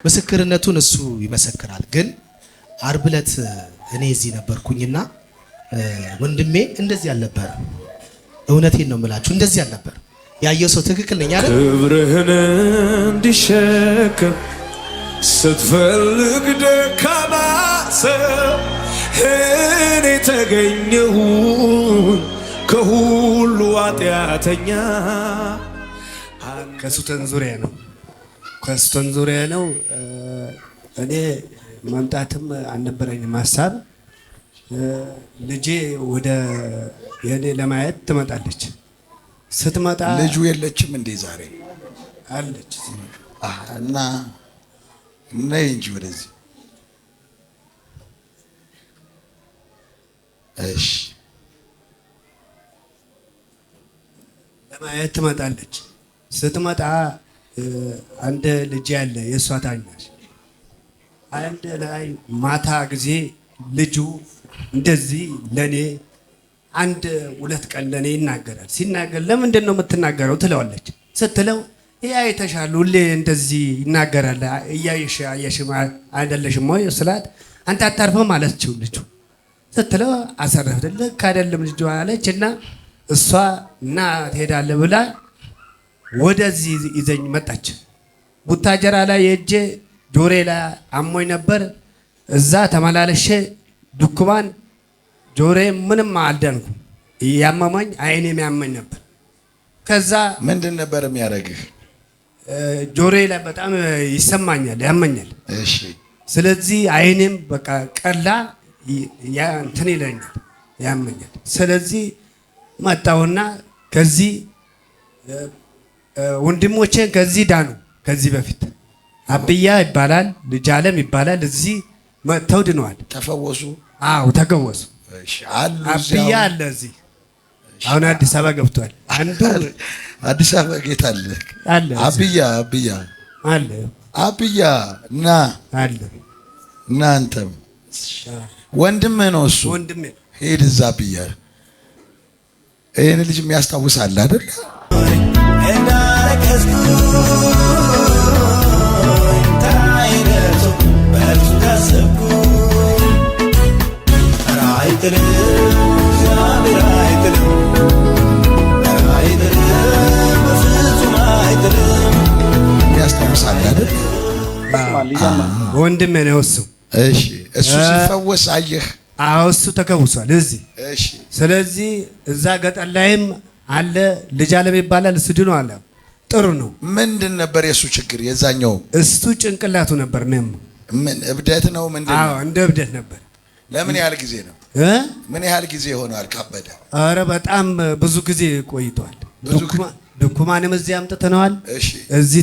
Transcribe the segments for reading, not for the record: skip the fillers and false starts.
ምስክርነቱን እሱ ይመሰክራል። ግን ዓርብ ዕለት እኔ እዚህ ነበርኩኝና ወንድሜ እንደዚህ አልነበር። እውነቴን ነው የምላችሁ፣ እንደዚህ አልነበር። ያየው ሰው ትክክል ነኝ አይደል? ክብርህን እንዲሸከም ስትፈልግ ደካማ ሰው እኔ ተገኘሁኝ ከሁሉ ኃጢአተኛ። ከሱተን ዙሪያ ነው። እኔ መምጣትም አልነበረኝም ሀሳብ። ልጄ ወደ የኔ ለማየት ትመጣለች። ስትመጣ ልጁ የለችም እንዴ? ዛሬ አለች እና ነይ እንጂ ወደዚህ። እሺ ለማየት ትመጣለች። ስትመጣ አንድ ልጅ ያለ የእሷ ታናሽ አንድ ላይ ማታ ጊዜ ልጁ እንደዚህ ለኔ አንድ ሁለት ቀን ለኔ ይናገራል። ሲናገር ለምንድን ነው የምትናገረው ትለዋለች። ስትለው ይሄ አይተሻል ሁሌ እንደዚህ ይናገራል እያየሽ አይደለሽም ወይ ስላት አንተ አታርፈም አለችው ልጁ። ስትለው አሰረፍልህ ካደለም ልጁ አለች እና እሷ እና ትሄዳለህ ብላ ወደዚህ ይዘኝ መጣች። ቡታጀራ ላይ የእጄ ጆሬ ላይ አሞኝ ነበር። እዛ ተመላለሼ ድኩማን ጆሬ ምንም አልዳንኩም። ያመመኝ አይኔም ያመኝ ነበር። ከዛ ምንድን ነበር የሚያደርግህ? ጆሬ ላይ በጣም ይሰማኛል፣ ያመኛል። እሺ ስለዚህ አይኔም በቃ ቀላ እንትን ይለኛል፣ ያመኛል። ስለዚህ መጣሁና ከዚህ ወንድሞቼን ከዚህ ዳኑ። ከዚህ በፊት አብያ ይባላል ልጅ ዓለም ይባላል። እዚህ መጥተው ድነዋል፣ ተፈወሱ። አዎ ተገወሱ። እሺ አሉ። አብያ አለ እዚህ አሁን አዲስ አበባ ገብቷል። አንዱ አዲስ አበባ ጌታ አለ። አብያ አለ። አብያ ና አለ። እናንተም ወንድምህ ነው እሱ። ወንድሜ ሄድ እዛ አብያ ይሄን ልጅ የሚያስታውሳል አይደል? ያስታውሳል አይደል? ወንድሜ ነው እሱ። እሺ እሱ ሲፈወስ አየህ? አዎ እሱ ተከውሷል እዚህ። እሺ ስለዚህ እዛ ገጠር ላይም አለ ልጅ ዓለም ይባላል። እሱ ድኖ አለ። ጥሩ ነው። ምንድን ነበር የእሱ ችግር? የዛኛው እሱ ጭንቅላቱ ነበር ነው። ምን እብደት ነው? ምንድን ነው? አዎ እንደ እብደት ነበር። ለምን ያህል ጊዜ ነው? ምን ያህል ጊዜ ሆኗል ካበደ? አረ በጣም ብዙ ጊዜ ቆይቷል። ድኩማንም እዚህ አምጥተነዋል። እሺ እዚህ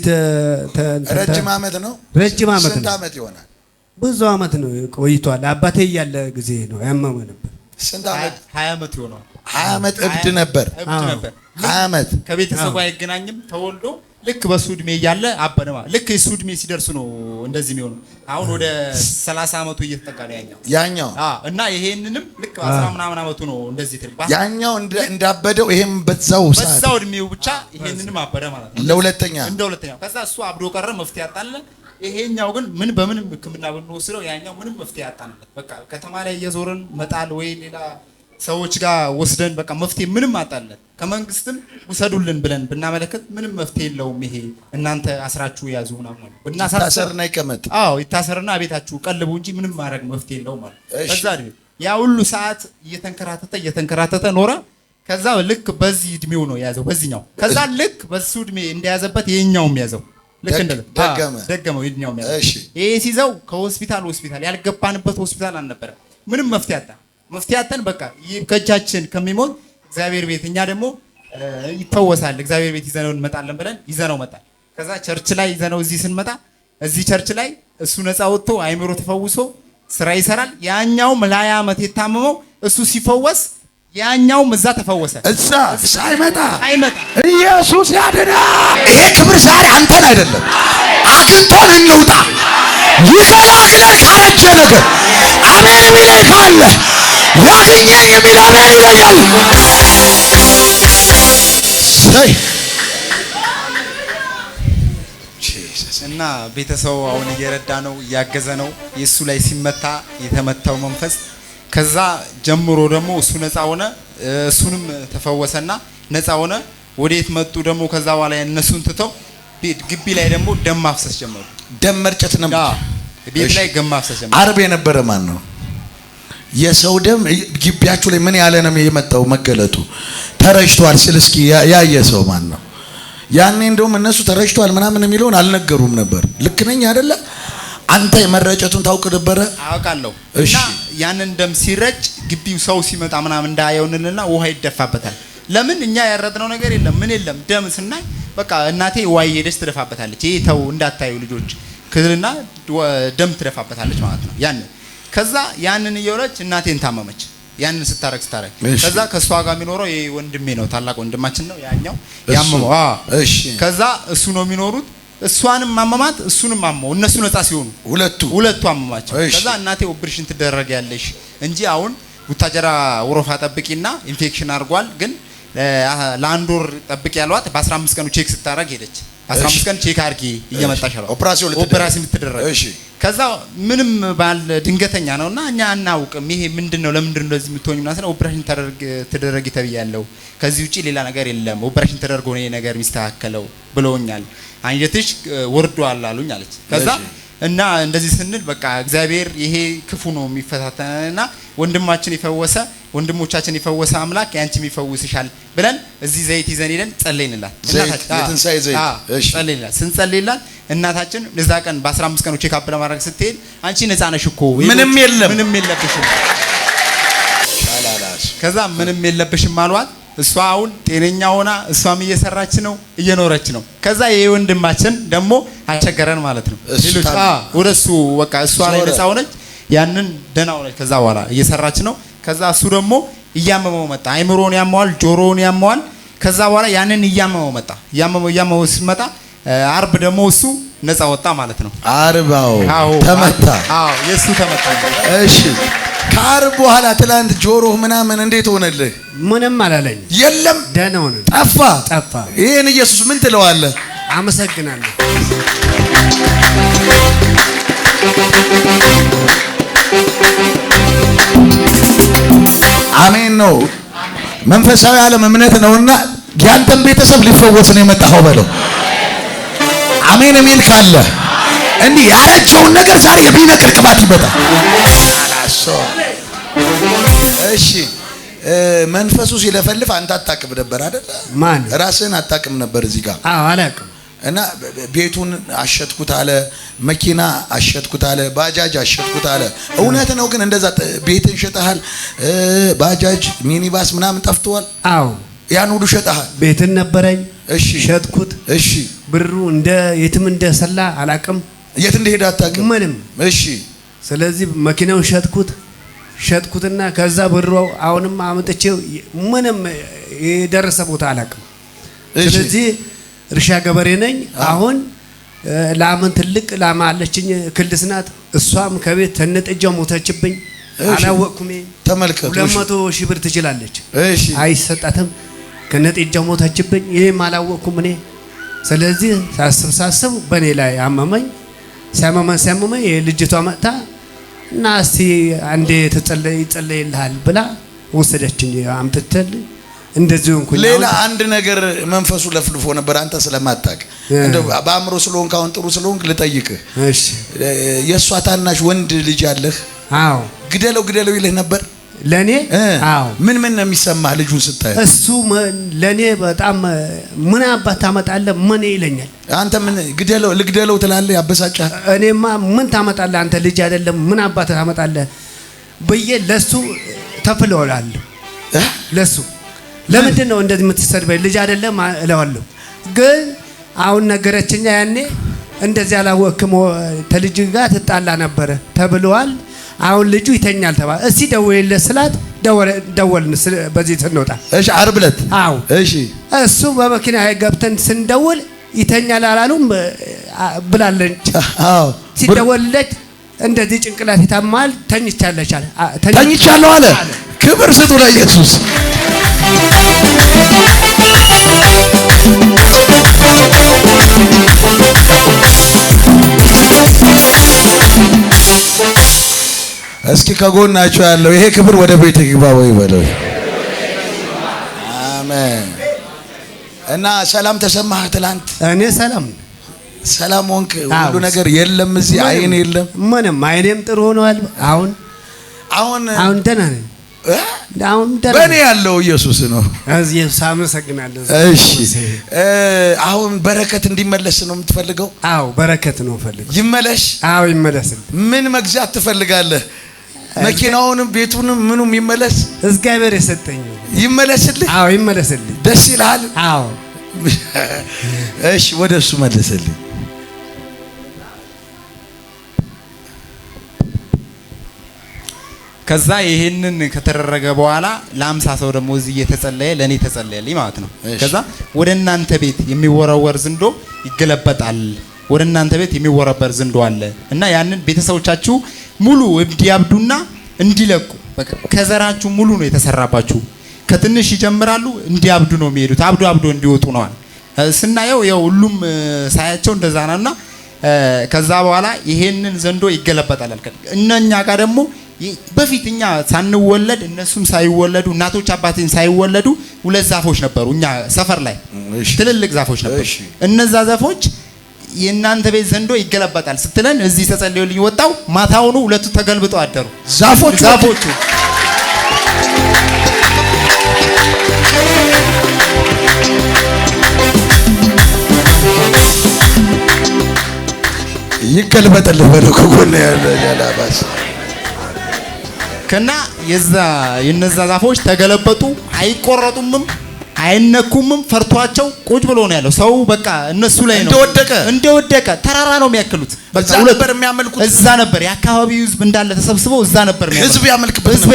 ረጅም ዓመት ነው። ረጅም ዓመት ነው። ስንት ዓመት ይሆናል? ብዙ ዓመት ነው ቆይቷል። አባቴ እያለ ጊዜ ነው ያመመ ነበር። ስንት ዓመት? 20 ዓመት ይሆናል። 20 ዓመት እብድ ነበር። 20 ዓመት ከቤተሰቡ አይገናኝም። ተወልዶ ልክ በሱ እድሜ እያለ አበደ ማለት ልክ እሱ እድሜ ሲደርሱ ነው እንደዚህ የሚሆነው። አሁን ወደ 30 ዓመቱ እየተጠጋ ነው ያኛው። እና ይሄንንም ልክ 10 ምናምን ዓመቱ ነው እንደዚህ ትልባ ያኛው እንዳበደው ይሄም በዛው እድሜው ብቻ ይሄንንም አበደ ማለት ነው። ለሁለተኛው ከዛ እሱ አብዶ ቀረ። መፍትሄ ያጣለን። ይሄኛው ግን በምንም ሕክምና ብንወስደው ያኛው ምንም መፍትሄ ያጣንለት። በቃ ከተማ ላይ እየዞርን መጣል ወይ ሌላ ሰዎች ጋር ወስደን በቃ መፍትሄ ምንም አጣለን። ከመንግስትም ውሰዱልን ብለን ብናመለከት ምንም መፍትሄ የለውም። ይሄ እናንተ አስራችሁ ያዙ ምናምን ይታሰርና ይቀመጥ። አዎ ይታሰርና ቤታችሁ ቀልቡ እንጂ ምንም ማድረግ መፍትሄ የለውም ማለት። ከዛ ያ ሁሉ ሰዓት እየተንከራተተ ኖረ። ከዛ ልክ በዚህ እድሜው ነው የያዘው በዚህኛው። ከዛ ልክ በሱ እድሜ እንደያዘበት ይሄኛውም ያዘው። ልክ ደገመው ይሄኛውም ያዘው። ይሄ ሲይዘው ከሆስፒታል ያልገባንበት ሆስፒታል አልነበረም። ምንም መፍትሄ አጣን። በቃ ከእጃችን ከሚሞት እግዚአብሔር ቤት እኛ ደግሞ ይፈወሳል እግዚአብሔር ቤት ይዘነው እንመጣለን ብለን ይዘነው መጣል። ከዛ ቸርች ላይ ይዘነው እዚህ ስንመጣ እዚህ ቸርች ላይ እሱ ነፃ ወጥቶ አይምሮ ተፈውሶ ስራ ይሰራል። ያኛውም ለ20 ዓመት የታመመው እሱ ሲፈወስ ያኛውም እዛ ተፈወሰ። እዛ ሳይመጣ ኢየሱስ ያድናል። ይሄ ክብር ዛሬ አንተን አይደለም አግኝቶን እንውጣ። ይዘናል ካረጀ ነገር አሜን የሚለኝ ካለ ያገኘኝ የሚል አሜን ይለኛል። እና ቤተሰቡ አሁን እየረዳ ነው እያገዘ ነው የሱ ላይ ሲመታ የተመታው መንፈስ ከዛ ጀምሮ ደግሞ እሱ ነፃ ሆነ እሱንም ተፈወሰና ነፃ ሆነ ወዴት መጡ ደግሞ ከዛ በኋላ እነሱን ትተው ግቢ ላይ ደግሞ ደም ማፍሰስ ጀመሩ ደም መርጨት ነበር ቤት ላይ ደም ማፍሰስ ጀመሩ አርብ የነበረ ማን ነው የሰው ደም ግቢያችሁ ላይ ምን ያለ ነው የመጣው መገለጡ ተረጭቷል ሲል እስኪ ያየ ሰው ማን ነው ያኔ እንደውም እነሱ ተረጭቷል ምናምን የሚለውን አልነገሩም ነበር ልክ ነኝ አይደለ አንተ የመረጨቱን ታውቅ ነበር አውቃለሁ እና ያንን ደም ሲረጭ ግቢው ሰው ሲመጣ ምናምን እንዳያየውንልና ውሃ ይደፋበታል ለምን እኛ ያረድነው ነገር የለም ምን የለም ደም ስናይ በቃ እናቴ ዋይ ሄደች ትደፋበታለች ይሄ ተው እንዳታዩ ልጆች ክልና ደም ትደፋበታለች ማለት ነው ከዛ ያንን እየወረች እናቴን ታመመች ያንን ስታረክ ከዛ ከሷ ጋር የሚኖረው ይሄ ወንድሜ ነው ታላቅ ወንድማችን ነው ያኛው ያመመው እሺ ከዛ እሱ ነው የሚኖሩት እሷንም ማመማት እሱንም ማመው እነሱ ነፃ ሲሆኑ ሁለቱ አመማቸው ከዛ እናቴ ኦፕሬሽን ትደረግ ያለሽ እንጂ አሁን ቡታጀራ ወሮፋ ጠብቂና ኢንፌክሽን አድርጓል ግን ለአንድ ወር ጠብቂ ያሏት በ15 ቀኑ ቼክ ስታረግ ሄደች 15 ቀን ቼክ አርጊ እየመጣሽ አለው ኦፕሬሽን ልትደረግ እሺ ከዛ ምንም ባል ድንገተኛ ነውና እኛ አናውቅም ይሄ ምንድነው ለምንድነው እንደዚህ የምትሆኝ ምናምን ኦፕሬሽን ተደረግ ተብያለሁ ከዚህ ውጪ ሌላ ነገር የለም ኦፕሬሽን ተደርጎ ነው ይሄ ነገር የሚስተካከለው ብለውኛል አንጀትሽ ወርዷል አሉኝ አለች ከዛ እና እንደዚህ ስንል በቃ እግዚአብሔር ይሄ ክፉ ነው የሚፈታተነና ወንድማችን ይፈወሰ ወንድሞቻችን ይፈወሰ አምላክ ያንቺም ይፈውስሻል ብለን እዚህ ዘይት ይዘን ሄደን ጸለይንላት እናታችን እሺ ጸለይንላት ስንጸልይላት እናታችን ለዛ ቀን በ15 ቀኑ ቼክ አፕ ለማድረግ ስትሄድ አንቺ ነፃ ነሽ እኮ ምንም የለብሽም ከዛ ምንም የለብሽም አሏት እሷ አሁን ጤነኛ ሆና እሷም እየሰራች ነው እየኖረች ነው ከዛ ይሄ ወንድማችን ደግሞ አቸገረን ማለት ነው ሌሎች ወደሱ በቃ እሷ ላይ ነፃ ሆነች ያንን ደና ሆነች ከዛ በኋላ እየሰራች ነው ከዛ እሱ ደግሞ እያመመው መጣ አይምሮን ያመዋል ጆሮውን ያመዋል ከዛ በኋላ ያንን እያመመው መጣ እያመመው ሲመጣ አርብ ደግሞ እሱ ነፃ ወጣ ማለት ነው አርባው ተመታ የሱ ተመታ እሺ ከአርብ በኋላ ትላንት ጆሮህ ምናምን እንዴት ሆነልህ ምንም አላለኝ የለም ደህና ሆነ ጠፋ ይሄን ኢየሱስ ምን ትለዋለህ አመሰግናለሁ አሜን ነው መንፈሳዊ ዓለም እምነት ነውና ያንተም ቤተሰብ ሊፈወስ ነው የመጣው በለው አሜን የሚል ካለ እንዲህ ያረጀውን ነገር ዛሬ የሚነቅል ቅባት ይመጣል እሺ መንፈሱ ሲለፈልፍ አንተ አታቅም ነበር አይደል ማን ራስህን አታቅም ነበር እዚህ ጋር አላቅም እና ቤቱን አሸጥኩት አለ መኪና አሸጥኩት አለ ባጃጅ አሸጥኩት አለ እውነት ነው ግን እንደዛ ቤትን ሸጠሃል ባጃጅ ሚኒባስ ምናምን ጠፍቷል አዎ ያን ሁሉ ሸጠሃል ቤትን ነበረኝ እሺ ሸጥኩት እሺ ብሩ እንደ የትም እንደሰላ አላቅም የት እንደሄደ አታቅም ምንም እሺ ስለዚህ መኪናውን ሸጥኩትና ከዛ ብሩ አሁንም አመጥቼው ምንም የደረሰ ቦታ አላቅም ስለዚህ እርሻ ገበሬ ነኝ አሁን ላምን ትልቅ ላማ አለችኝ ክልስናት እሷም ከቤት ተነጠጀው ሞተችብኝ አላወቅኩም ተመልከቱ 200,000 ብር ትችላለች እሺ አይሰጣትም ከነጠጀው ሞተችብኝ ይሄም አላወቅኩም እኔ ስለዚህ ሳስብ በኔ ላይ አመመኝ ሲያመመኝ ልጅቷ መጣ እና እስቲ አንዴ ተጸለይልሃል ብላ ወሰደችኝ አምጥተል እንደዚህ እንኩኝ ሌላ አንድ ነገር መንፈሱ ለፍልፎ ነበር አንተ ስለማታቅ እንደው በአእምሮ ስለሆንክ አሁን ጥሩ ስለሆንክ ልጠይቅህ እሺ የሷ ታናሽ ወንድ ልጅ አለህ አዎ ግደለው ይልህ ነበር ለኔ አዎ ምን ነው የሚሰማህ ልጁን ስታይ እሱ ለኔ በጣም ምን አባት ታመጣለህ ምን ይለኛል አንተ ምን ልግደለው ትላለህ ያበሳጫህ እኔማ ምን ታመጣለህ አንተ ልጅ አይደለም ምን አባት ታመጣለህ በየ ለሱ ተፍለዋለሁ ለሱ ለምንድን ነው እንደዚህ የምትሰድበኝ ልጅ አይደለም እለዋለሁ ግን አሁን ነገረችኛ ያኔ እንደዚህ አላወቅም ተልጅ ጋር ተጣላ ነበር ተብሏል አሁን ልጁ ይተኛል ተባለ እስቲ ደውልለት ስላት ደወልን በዚህ ተንወጣ እሺ ዓርብ ዕለት አዎ እሺ እሱ በመኪና ገብተን ስንደውል ይተኛል አላሉም ብላለች አዎ ሲደውልለት እንደዚህ ጭንቅላት ይታማል ተኝቻለሁ አለ ክብር ስጡ ለኢየሱስ እስኪ ከጎናቸው ያለው ይሄ ክብር ወደ ቤት ይግባ ወይ በለው። አሜን። እና ሰላም ተሰማህ ትላንት? እኔ ሰላም ሆንክ? ሁሉ ነገር የለም እዚህ አይን የለም ምንም አይኔም ጥሩ ሆኗል። አሁን ደህና ነኝ። አሁን በእኔ ያለው ኢየሱስ ነው። ኢየሱስ አመሰግናለሁ። እሺ አሁን በረከት እንዲመለስ ነው የምትፈልገው? አዎ በረከት ነው ፈልገው። ይመለስ? አዎ ይመለስልኝ። ምን መግዛት ትፈልጋለህ? መኪናውንም ቤቱንም ምኑም ይመለስ? እግዚአብሔር የሰጠኝ ይመለስልኝ? አዎ ይመለስልኝ። ደስ ይላል? አዎ። እሺ ወደሱ መልስልኝ። ከዛ ይሄንን ከተደረገ በኋላ ለ50 ሰው ደግሞ እዚህ እየተጸለየ ለኔ ተጸለየልኝ ማለት ነው። ከዛ ወደ እናንተ ቤት የሚወረወር ዝንዶ ይገለበጣል፣ ወደ እናንተ ቤት የሚወረበር ዝንዶ አለ እና ያንን ቤተሰቦቻችሁ ሙሉ እንዲያብዱና እንዲለቁ በቃ ከዘራችሁ ሙሉ ነው የተሰራባችሁ። ከትንሽ ይጀምራሉ እንዲያብዱ ነው የሚሄዱት፣ አብዶ እንዲወጡ ነው ስናየው። ያው ሁሉም ሳያቸው እንደዛ ነውና ከዛ በኋላ ይሄንን ዘንዶ ይገለበጣል አልከ። እነኛ ጋር ደግሞ በፊት እኛ ሳንወለድ እነሱም ሳይወለዱ እናቶች አባቴን ሳይወለዱ 2 ዛፎች ነበሩ እኛ ሰፈር ላይ ትልልቅ ዛፎች ነበሩ። እነዛ ዛፎች የእናንተ ቤት ዘንዶ ይገለበጣል ስትለን እዚህ ተጸልዮልኝ ወጣው። ማታውኑ 2ቱ ተገልብጠው አደሩ ዛፎቹ። ይገልበጣል በለው ከጎን ያለ ያላባስ ከና የነዛ ዛፎች ተገለበጡ። አይቆረጡምም አይነኩምም። ፈርቷቸው ቁጭ ብሎ ነው ያለው ሰው። በቃ እነሱ ላይ ነው እንደወደቀ ተራራ ነው የሚያክሉት። በቃ ነበር የሚያመልኩት። እዛ ነበር የአካባቢው ህዝብ እንዳለ ተሰብስበው እዛ ነበር ህዝብ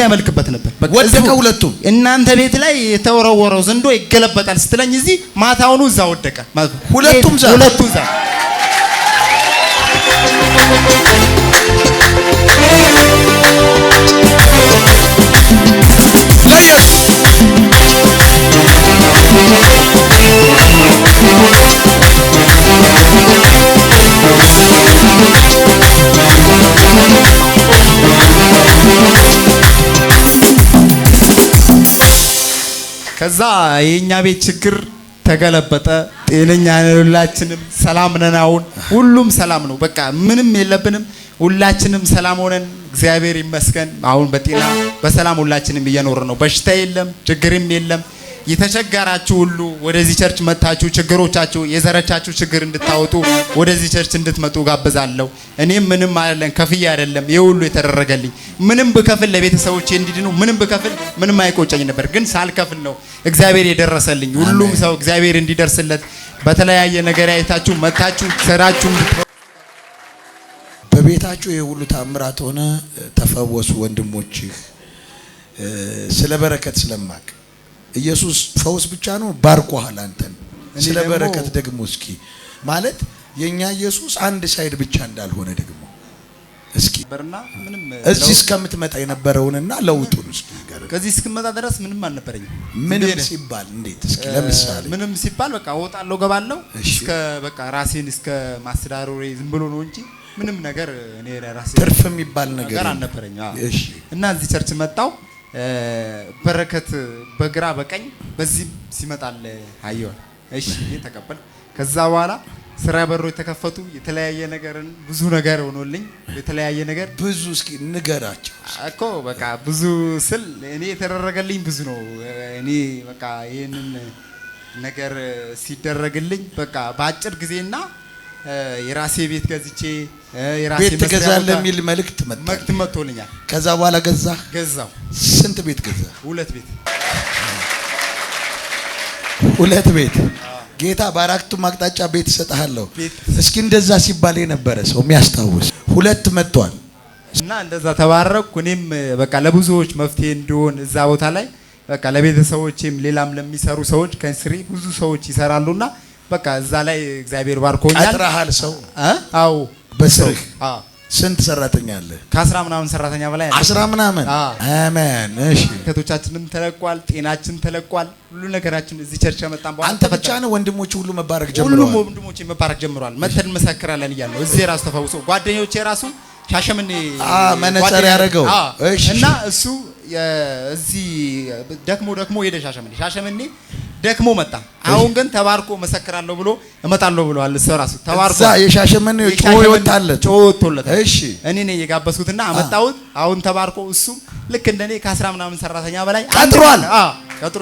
ያመልክበት ነበር። ወደቀ ሁለቱም። እናንተ ቤት ላይ የተወረወረው ዘንዶ ይገለበጣል ስትለኝ እዚህ ማታውኑ እዛ ወደቀ ሁለቱም ዛ ከዛ የኛ ቤት ችግር ተገለበጠ። ጤነኛ ነን ሁላችንም፣ ሰላም ነን። አሁን ሁሉም ሰላም ነው። በቃ ምንም የለብንም። ሁላችንም ሰላም ሆነን እግዚአብሔር ይመስገን አሁን በጤና በሰላም ሁላችንም እየኖርን ነው። በሽታ የለም፣ ችግርም የለም። የተቸገራችሁ ሁሉ ወደዚህ ቸርች መታችሁ ችግሮቻችሁ የዘረቻችሁ ችግር እንድታወጡ ወደዚህ ቸርች እንድትመጡ ጋብዛለሁ። እኔም ምንም አይደለም ከፍዬ አይደለም የሁሉ የተደረገልኝ። ምንም ብከፍል ለቤተሰቦቼ እንዲድኑ ምንም ብከፍል ምንም አይቆጨኝ ነበር፣ ግን ሳልከፍል ነው እግዚአብሔር የደረሰልኝ። ሁሉም ሰው እግዚአብሔር እንዲደርስለት በተለያየ ነገር አይታችሁ መታችሁ ሰራችሁ በቤታችሁ የሁሉ ታምራት ሆነ ተፈወሱ ወንድሞች። ስለ በረከት ስለማቅ ኢየሱስ ፈውስ ብቻ ነው ባርኮሃል አንተን። ስለ በረከት ደግሞ እስኪ ማለት የኛ ኢየሱስ አንድ ሳይድ ብቻ እንዳልሆነ ደግሞ እስኪ በርና ምንም እዚህ እስከምትመጣ የነበረውንና ለውጡን እስኪ ጋር ከዚህ እስከምመጣ ድረስ ምንም አልነበረኝም። ምንም ሲባል እንዴት እስኪ ለምሳሌ ምንም ሲባል በቃ እወጣለሁ ገባለሁ እስከ በቃ ራሴን እስከ ማስተዳደሬ ዝም ብሎ ነው እንጂ ምንም ነገር እኔ ራሴ ትርፍ የሚባል ነገር አልነበረኝ። እሺ እና እዚህ ቸርች መጣው በረከት በግራ በቀኝ በዚህ ሲመጣል አየው። እሺ ተቀበል። ከዛ በኋላ ስራ በሮ የተከፈቱ የተለያየ ነገርን ብዙ ነገር ሆኖልኝ የተለያየ ነገር ብዙ እስኪ ንገራቸው እኮ በቃ ብዙ ስል እኔ የተደረገልኝ ብዙ ነው። እኔ በቃ ይሄንን ነገር ሲደረግልኝ በቃ በአጭር ጊዜና የራሴ ቤት ገዝቼ የራሴ ቤት ገዛለህ የሚል መልእክት መጥቶልኛል። ከዛ በኋላ ገዛው። ስንት ቤት ገዛ? 2 ቤት 2 ቤት። ጌታ በአራቱም አቅጣጫ ቤት እሰጥሃለሁ። እስኪ እንደዛ ሲባል የነበረ ሰው የሚያስታውስ 2 መጥቷል እና እንደዛ ተባረኩ። እኔም በቃ ለብዙዎች መፍትሄ እንዲሆን እዛ ቦታ ላይ በቃ ለቤተሰቦቼም ሌላም ለሚሰሩ ሰዎች ከስሪ ብዙ ሰዎች ይሰራሉና በቃ እዛ ላይ እግዚአብሔር ባርኮኛል። አጥራሃል ሰው? አዎ በስርህ ስንት ሰራተኛ አለ? ከ10 ምናምን ሰራተኛ በላይ አለ። 10 ምናምን። አሜን። እሺ ከቶቻችንም ተለቋል፣ ጤናችን ተለቋል፣ ሁሉ ነገራችን እዚህ ቸርች ከመጣን በኋላ አንተ ብቻ ነው ወንድሞች ሁሉ መባረክ ጀምረዋል? ሁሉም ወንድሞቼ መባረክ ጀምረዋል። መተን መሰክራለን እያለ ነው። እዚህ ራሱ ተፈውሶ ጓደኞቼ ራሱ ሻሸመኔ መነጽር ያደረገው እና እሱ እዚህ ደክሞ ሄደ ሻሸመኔ ደክሞ መጣ። አሁን ግን ተባርኮ መሰክራለሁ ብሎ እመጣለሁ ብሏል። እሱ ራሱ ተባርኮ እዛ የሻሸመኔ ወጣለት። እሺ እኔ ነኝ የጋበዝኩትና አመጣሁት። አሁን ተባርኮ እሱ ልክ እንደኔ ከ10 ምናምን ሰራተኛ በላይ ቀጥሯል። ቀጥሮ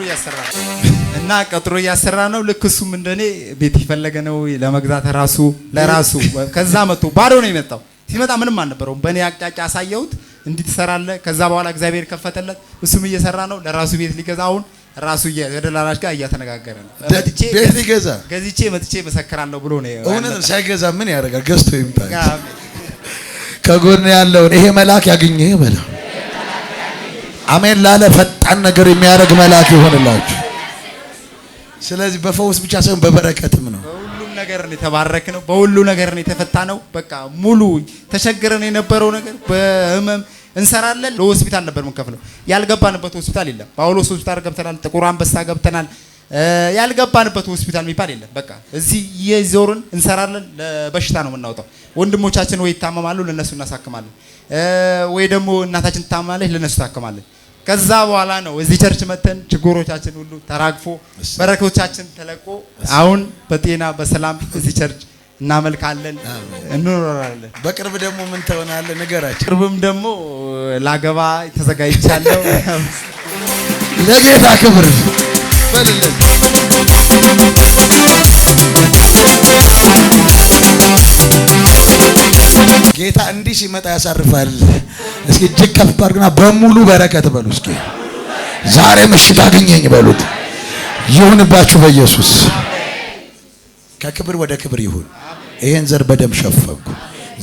እያሰራ ነው። ልክ እሱም እንደኔ ቤት ይፈለገ ነው ለመግዛት ለራሱ ከዛ መጥቶ ባዶ ነው የመጣው። ሲመጣ ምንም አልነበረውም። በእኔ አቅጣጫ አሳየሁት እንዲህ ትሰራለህ። ከዛ በኋላ እግዚአብሔር ከፈተለት። እሱም እየሰራ ነው ለራሱ ቤት ሊገዛ አሁን ራሱ የደላላሽ ጋር እያተነጋገረ ነው። ቤት ሊገዛ ገዝቼ መጥቼ መሰክራለሁ ብሎ ነው። እውነት ሳይገዛ ምን ያደርጋል? ገዝቶ ይምጣ። ከጎን ያለውን ይሄ መልአክ ያገኘህ በለው። አሜን ላለ ፈጣን ነገር የሚያደርግ መልአክ ይሆንላችሁ። ስለዚህ በፈውስ ብቻ ሳይሆን በበረከትም ነው። በሁሉም ነገር ነው የተባረክነው። በሁሉ ነገር ነው የተፈታነው። በቃ ሙሉ ተቸግረን የነበረው ነገር በህመም እንሰራለን። ለሆስፒታል ነበር የምንከፍለው። ያልገባንበት ሆስፒታል የለም። ጳውሎስ ሆስፒታል ገብተናል፣ ጥቁር አንበሳ ገብተናል። ያልገባንበት ሆስፒታል የሚባል የለም። በቃ እዚህ እየዞርን እንሰራለን። ለበሽታ ነው የምናወጣው። ወንድሞቻችን ወይ ይታመማሉ፣ ለነሱ እናሳክማለን። ወይ ደግሞ እናታችን ትታመማለች፣ ለነሱ ታክማለን። ከዛ በኋላ ነው እዚህ ቸርች መተን ችግሮቻችን ሁሉ ተራግፎ በረከቶቻችን ተለቆ አሁን በጤና በሰላም እዚህ ቸርች እናመልካለን፣ እንኖራለን። በቅርብ ደግሞ ምን ትሆናለህ? ንገራችን። ቅርብም ደግሞ ላገባ ተዘጋጅቻለሁ። ለጌታ ክብር በልልኝ። ጌታ እንዲህ ሲመጣ ያሳርፋል። እስኪ እጅግ ከፍ አድርግና በሙሉ በረከት በሉ። እስኪ ዛሬ ምሽት አገኘኝ በሉት። ይሁንባችሁ በኢየሱስ። ከክብር ወደ ክብር ይሁን። ይሄን ዘር በደም ሸፈንኩ።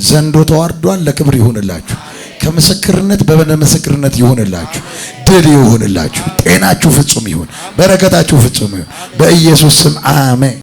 ዘንዶ ተዋርዷል። ለክብር ይሁንላችሁ። ከምስክርነት በምስክርነት ይሁንላችሁ። ድል ይሁንላችሁ። ጤናችሁ ፍጹም ይሁን። በረከታችሁ ፍጹም ይሁን። በኢየሱስ ስም አሜን።